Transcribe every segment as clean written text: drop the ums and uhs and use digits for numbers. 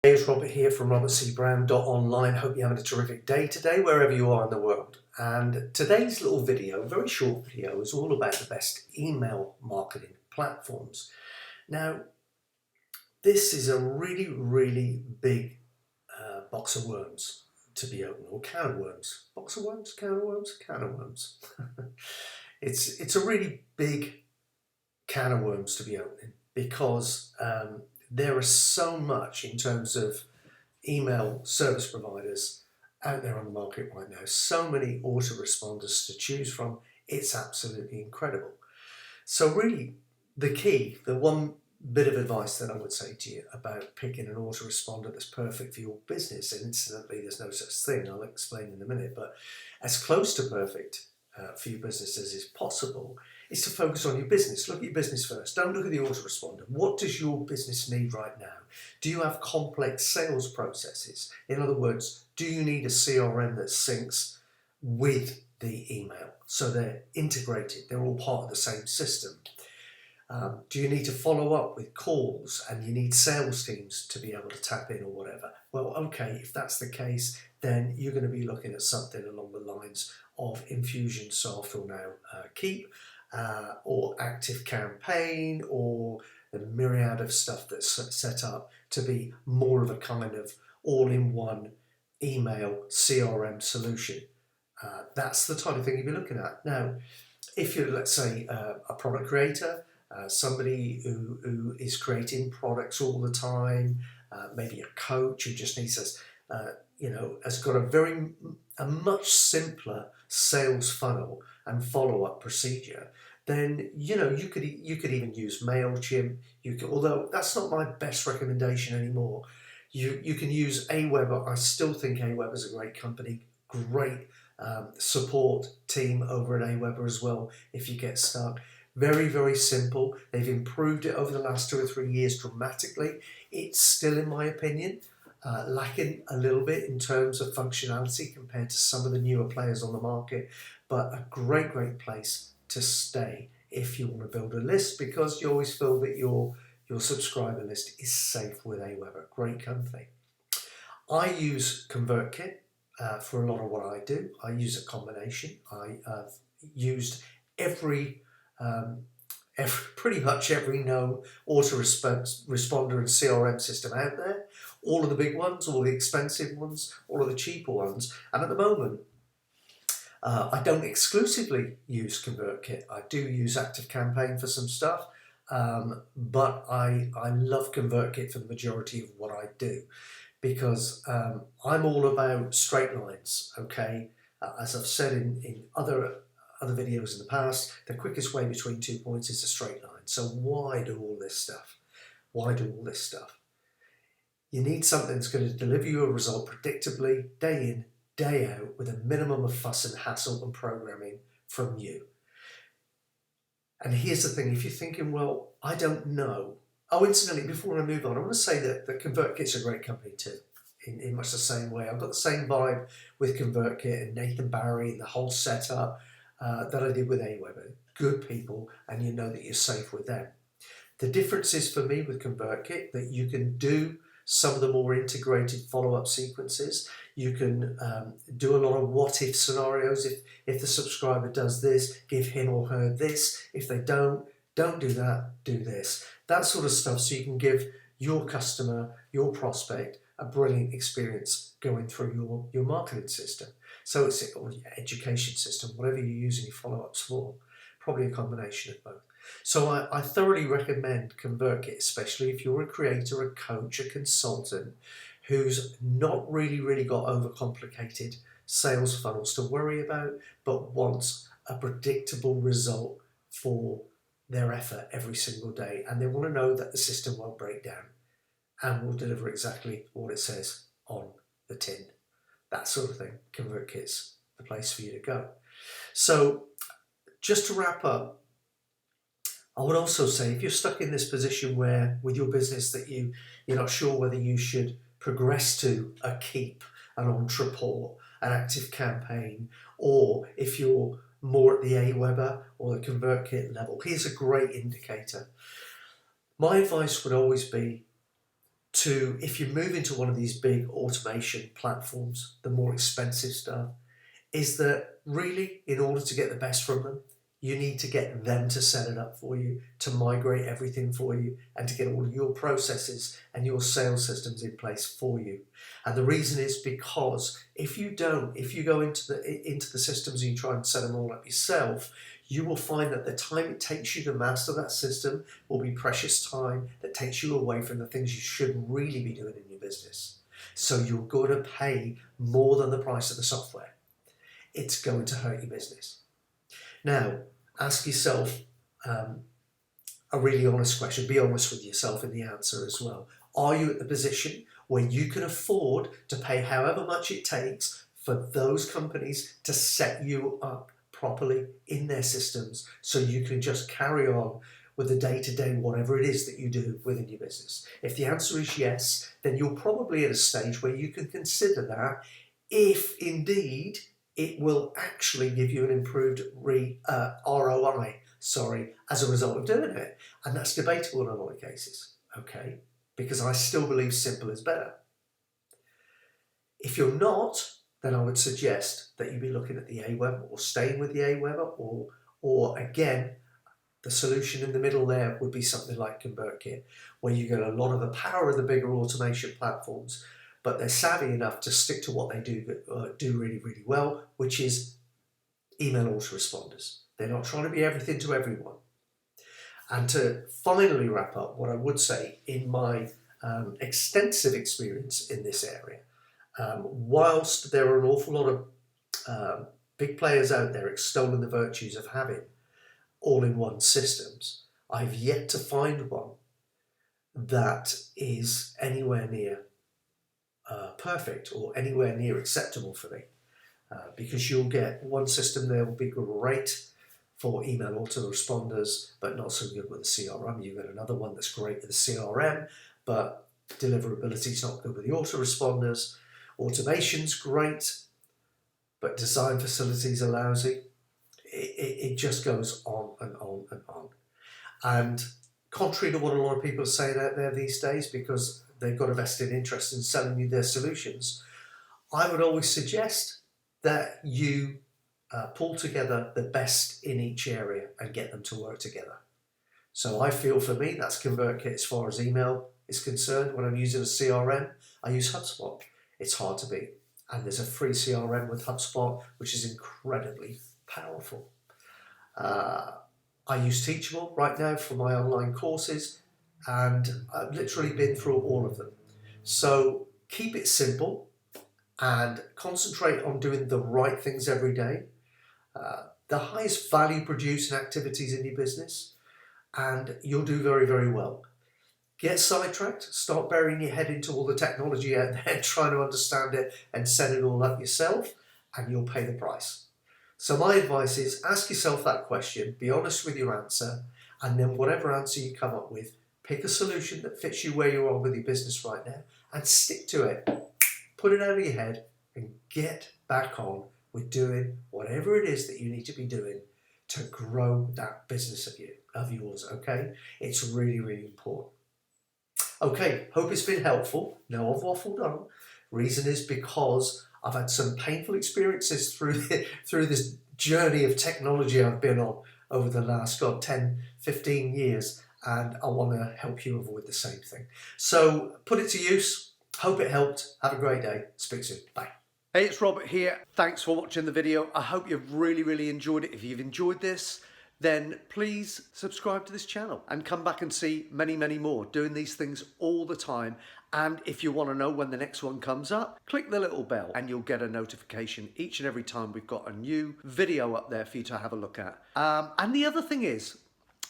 Hey, it's Robert here from robertcbrand.online. Hope you're having a terrific day today, wherever you are in the world. And today's little video, very short video, is all about the best email marketing platforms. Now, this is a really big box of worms to be opened, or can of worms. Box of worms, can of worms, can of worms. It's a really big can of worms to be opening because there is so much in terms of email service providers out there on the market right now. So many autoresponders to choose from. It's absolutely incredible. So really, the one bit of advice that I would say to you about picking an autoresponder that's perfect for your business, and incidentally, there's no such thing, I'll explain in a minute, but as close to perfect for your business as is possible, is to focus on your business. Look at your business first. Don't look at the autoresponder. What does your business need right now? Do you have complex sales processes? In other words, do you need a CRM that syncs with the email so they're integrated? They're all part of the same system. Do you need to follow up with calls and you need sales teams to be able to tap in or whatever? Well, okay, if that's the case, then you're going to be looking at something along the lines of Infusionsoft or now Keep, or ActiveCampaign, or the myriad of stuff that's set up to be more of a kind of all-in-one email CRM solution. That's the type of thing you'll be looking at. Now, if you're, let's say, a product creator, somebody who is creating products all the time, maybe a coach who just needs us, has got a much simpler sales funnel and follow-up procedure, then you could even use MailChimp. Although that's not my best recommendation anymore. You can use Aweber. I still think Aweber is a great company, great support team over at Aweber as well if you get stuck. Very simple. They've improved it over the last 2 or 3 years dramatically. It's still, in my opinion, lacking a little bit in terms of functionality compared to some of the newer players on the market, but a great place to stay if you want to build a list, because you always feel that your subscriber list is safe with Aweber. Great company. I use ConvertKit for a lot of what I do. I use a combination. I've used pretty much every known autoresponder and CRM system out there, all of the big ones, all the expensive ones, all of the cheaper ones, and at the moment I don't exclusively use ConvertKit. I do use ActiveCampaign for some stuff, but I love ConvertKit for the majority of what I do, because I'm all about straight lines, okay? As I've said in other videos in the past, the quickest way between 2 points is a straight line. So why do all this stuff? Why do all this stuff? You need something that's going to deliver you a result predictably, day in, day out, with a minimum of fuss and hassle and programming from you. And here's the thing, if you're thinking, well, I don't know. Oh, incidentally, before I move on, I want to say that ConvertKit's a great company too, in much the same way. I've got the same vibe with ConvertKit and Nathan Barry and the whole setup that I did with Aweber. Good people, and you know that you're safe with them. The difference is for me with ConvertKit that you can do some of the more integrated follow-up sequences. You can do a lot of what-if scenarios. If the subscriber does this, give him or her this. If they don't do that, do this. That sort of stuff, so you can give your customer, your prospect, a brilliant experience going through your marketing system. So it's or your education system, whatever you're using your follow-ups for, probably a combination of both. So I thoroughly recommend ConvertKit, especially if you're a creator, a coach, a consultant who's not really got overcomplicated sales funnels to worry about, but wants a predictable result for their effort every single day. And they want to know that the system won't break down and will deliver exactly what it says on the tin. That sort of thing. ConvertKit's the place for you to go. So just to wrap up, I would also say, if you're stuck in this position where with your business that you're not sure whether you should progress to a Keep, an Entreport, an ActiveCampaign, or if you're more at the Aweber or the ConvertKit level, here's a great indicator. My advice would always be, to, if you move into one of these big automation platforms, the more expensive stuff, is that really, in order to get the best from them, you need to get them to set it up for you, to migrate everything for you, and to get all of your processes and your sales systems in place for you. And the reason is because if you don't, if you go into the systems and you try and set them all up yourself, you will find that the time it takes you to master that system will be precious time that takes you away from the things you should really be doing in your business. So you're going to pay more than the price of the software. It's going to hurt your business. Now, ask yourself a really honest question. Be honest with yourself in the answer as well. Are you at the position where you can afford to pay however much it takes for those companies to set you up properly in their systems so you can just carry on with the day-to-day whatever it is that you do within your business? If the answer is yes, then you're probably at a stage where you can consider that, if indeed it will actually give you an improved ROI, as a result of doing it. And that's debatable in a lot of cases, okay? Because I still believe simple is better. If you're not, then I would suggest that you be looking at the Aweber or staying with the Aweber, or again, the solution in the middle there would be something like ConvertKit, where you get a lot of the power of the bigger automation platforms, but they're savvy enough to stick to what they do really, really well, which is email autoresponders. They're not trying to be everything to everyone. And to finally wrap up, what I would say in my extensive experience in this area, whilst there are an awful lot of big players out there extolling the virtues of having all-in-one systems, I've yet to find one that is anywhere near perfect or anywhere near acceptable for me, because you'll get one system there will be great for email autoresponders but not so good with the CRM. You get another one that's great with the CRM but deliverability is not good with the autoresponders. Automation's great but design facilities are lousy. It just goes on and on and on. And contrary to what a lot of people are saying out there these days, because they've got a vested interest in selling you their solutions, I would always suggest that you pull together the best in each area and get them to work together. So I feel for me, that's ConvertKit as far as email is concerned. When I'm using a CRM, I use HubSpot. It's hard to beat. And there's a free CRM with HubSpot, which is incredibly powerful. I use Teachable right now for my online courses, and I've literally been through all of them. So keep it simple and concentrate on doing the right things every day, the highest value producing activities in your business, and you'll do very, very well. Get sidetracked, start burying your head into all the technology out there, trying to understand it and set it all up yourself, and you'll pay the price. So my advice is ask yourself that question, be honest with your answer, and then whatever answer you come up with, pick a solution that fits you where you are with your business right now and stick to it. Put it out of your head and get back on with doing whatever it is that you need to be doing to grow that business of yours, okay? It's really, really important. Okay, hope it's been helpful. Now I've waffled on. Reason is because I've had some painful experiences through this journey of technology I've been on over the last 10, 15 years, and I want to help you avoid the same thing. So put it to use. Hope it helped. Have a great day. Speak soon. Bye. Hey, it's Robert here. Thanks for watching the video. I hope you've really, really enjoyed it. If you've enjoyed this, then please subscribe to this channel and come back and see many, many more doing these things all the time. And if you want to know when the next one comes up, click the little bell and you'll get a notification each and every time we've got a new video up there for you to have a look at. And the other thing is,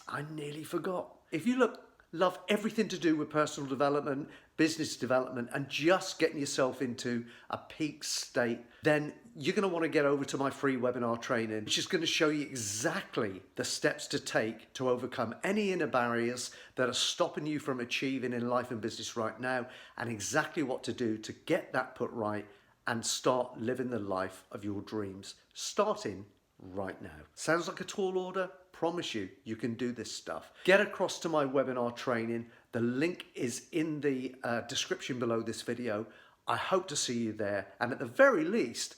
I nearly forgot. If you love everything to do with personal development, business development, and just getting yourself into a peak state, then you're going to want to get over to my free webinar training, which is going to show you exactly the steps to take to overcome any inner barriers that are stopping you from achieving in life and business right now, and exactly what to do to get that put right and start living the life of your dreams, starting right now. Sounds like a tall order? Promise you, you can do this stuff. Get across to my webinar training. The link is in the description below this video. I hope to see you there. And at the very least,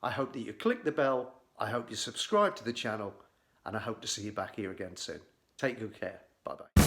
I hope that you click the bell. I hope you subscribe to the channel. And I hope to see you back here again soon. Take good care. Bye-bye.